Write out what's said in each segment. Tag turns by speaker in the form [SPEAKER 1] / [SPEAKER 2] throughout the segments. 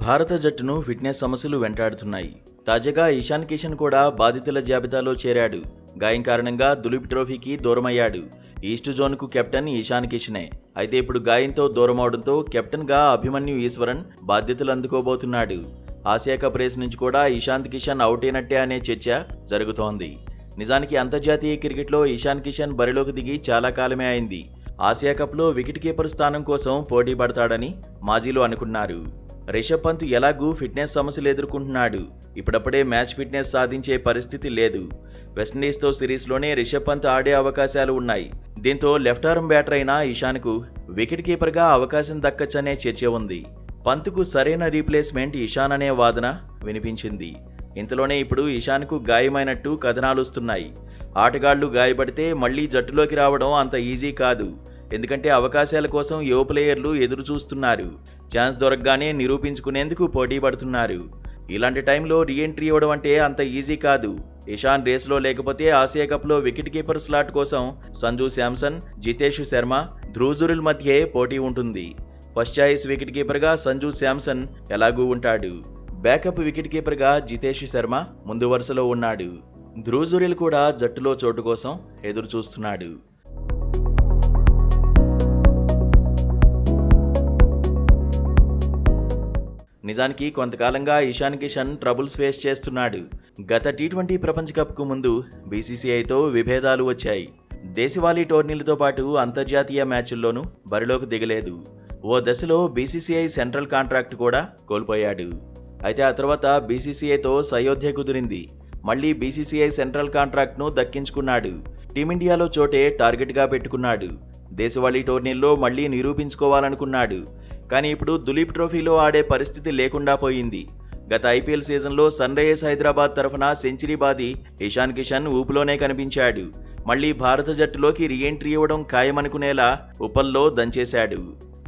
[SPEAKER 1] భారత జట్టును ఫిట్నెస్ సమస్యలు వెంటాడుతున్నాయి. తాజాగా ఇషాన్ కిషన్ కూడా బాధితుల జాబితాలో చేరాడు. గాయం కారణంగా దులీప్ ట్రోఫీకి దూరమయ్యాడు. ఈస్ట్ జోన్కు కెప్టెన్ ఇషాన్ కిషనే. అయితే ఇప్పుడు గాయంతో దూరమవడంతో కెప్టెన్గా అభిమన్యు ఈశ్వరన్ బాధ్యతలు అందుకోబోతున్నాడు. ఆసియా కప్ రేస్ నుంచి కూడా ఇషాంత్ కిషన్ అవుట్ అయినట్టే అనే చర్చ జరుగుతోంది. నిజానికి అంతర్జాతీయ క్రికెట్లో ఇషాన్ కిషన్ బరిలోకి దిగి చాలా కాలమే అయింది. ఆసియా కప్లో వికెట్ కీపర్ స్థానం కోసం పోటీ పడతాడని మాజీలు అనుకున్నారు. రిషబ్ పంత్ ఎలాగూ ఫిట్నెస్ సమస్యలు ఎదుర్కొంటున్నాడు. ఇప్పుడప్పుడే మ్యాచ్ ఫిట్నెస్ సాధించే పరిస్థితి లేదు. వెస్టిండీస్తో సిరీస్లోనే రిషబ్ పంత్ ఆడే అవకాశాలు ఉన్నాయి. దీంతో లెఫ్ట్ ఆర్మ్ బ్యాటర్ అయిన ఇషాన్కు వికెట్ కీపర్గా అవకాశం దక్కచ్చనే చర్చ ఉంది. పంత్కు సరైన రీప్లేస్మెంట్ ఇషాన్ అనే వాదన వినిపించింది. ఇంతలోనే ఇప్పుడు ఇషాన్కు గాయమైనట్టు కథనాలుస్తున్నాయి. ఆటగాళ్లు గాయపడితే మళ్లీ జట్టులోకి రావడం అంత ఈజీ కాదు. ఎందుకంటే అవకాశాల కోసం యువ ప్లేయర్లు ఎదురు చూస్తున్నారు. ఛాన్స్ దొరకగానే నిరూపించుకునేందుకు పోటీ పడుతున్నారు. ఇలాంటి టైంలో రీఎంట్రీ ఇవ్వడం అంటే అంత ఈజీ కాదు. ఇషాన్ రేస్లో లేకపోతే ఆసియా కప్లో వికెట్ కీపర్ స్లాట్ కోసం సంజు శాంసన్, జితేష్ శర్మ, ధ్రువ్ జురెల్ మధ్యే పోటీ ఉంటుంది. ఫస్ట్ చాయిస్ వికెట్ కీపర్గా సంజు శాంసన్ ఎలాగూ ఉంటాడు. బ్యాకప్ వికెట్ కీపర్గా జితేష్ శర్మ ముందు వరుసలో ఉన్నాడు. ధ్రువ్ జురెల్ కూడా జట్టులో చోటు కోసం ఎదురు చూస్తున్నాడు. నిజానికి కొంతకాలంగా ఇషాన్ కిషన్ ట్రబుల్స్ ఫేస్ చేస్తున్నాడు. గత టీ20 ప్రపంచ కప్కు ముందు బీసీసీఐతో విభేదాలు వచ్చాయి. దేశవాళీ టోర్నీలతో పాటు అంతర్జాతీయ మ్యాచ్ల్లోనూ బరిలోకి దిగలేదు. ఓ దశలో బీసీసీఐ సెంట్రల్ కాంట్రాక్ట్ కూడా కోల్పోయాడు. అయితే ఆ తర్వాత బీసీసీఐతో సయోధ్య కుదిరింది. మళ్లీ బీసీసీఐ సెంట్రల్ కాంట్రాక్ట్ను దక్కించుకున్నాడు. టీమిండియాలో చోటే టార్గెట్గా పెట్టుకున్నాడు. దేశవాళీ టోర్నీల్లో మళ్లీ నిరూపించుకోవాలనుకున్నాడు. కానీ ఇప్పుడు దులీప్ ట్రోఫీలో ఆడే పరిస్థితి లేకుండా పోయింది. గత ఐపీఎల్ సీజన్లో సన్ రైజర్స్ హైదరాబాద్ తరఫున సెంచరీ బాది ఇషాన్ కిషన్ ఊపులోనే కనిపించాడు. మళ్లీ భారత జట్టులోకి రీఎంట్రీ ఇవ్వడం ఖాయమనుకునేలా ఉప్పల్లో దంచేశాడు.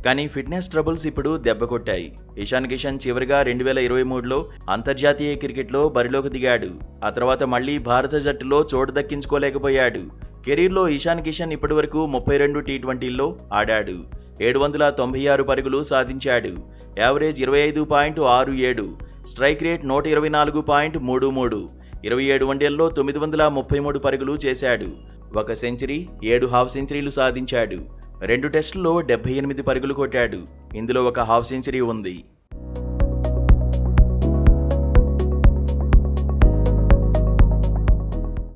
[SPEAKER 1] కానీ ఫిట్నెస్ ట్రబుల్స్ ఇప్పుడు దెబ్బకొట్టాయి. ఇషాన్ కిషన్ చివరిగా 2023లో అంతర్జాతీయ క్రికెట్లో బరిలోకి దిగాడు. ఆ తర్వాత మళ్లీ భారత జట్టులో చోటు దక్కించుకోలేకపోయాడు. కెరీర్లో ఇషాన్ కిషన్ ఇప్పటివరకు 32 టీ20ల్లో ఆడాడు. 796 పరుగులు సాధించాడు. యావరేజ్ 25.67, స్ట్రైక్ రేట్ 124.33, 27 వన్డేల్లో 933 పరుగులు చేశాడు. ఒక సెంచరీ, 7 హాఫ్ సెంచరీలు సాధించాడు. 2 టెస్టుల్లో 78 పరుగులు కొట్టాడు. ఇందులో ఒక హాఫ్ సెంచరీ ఉంది.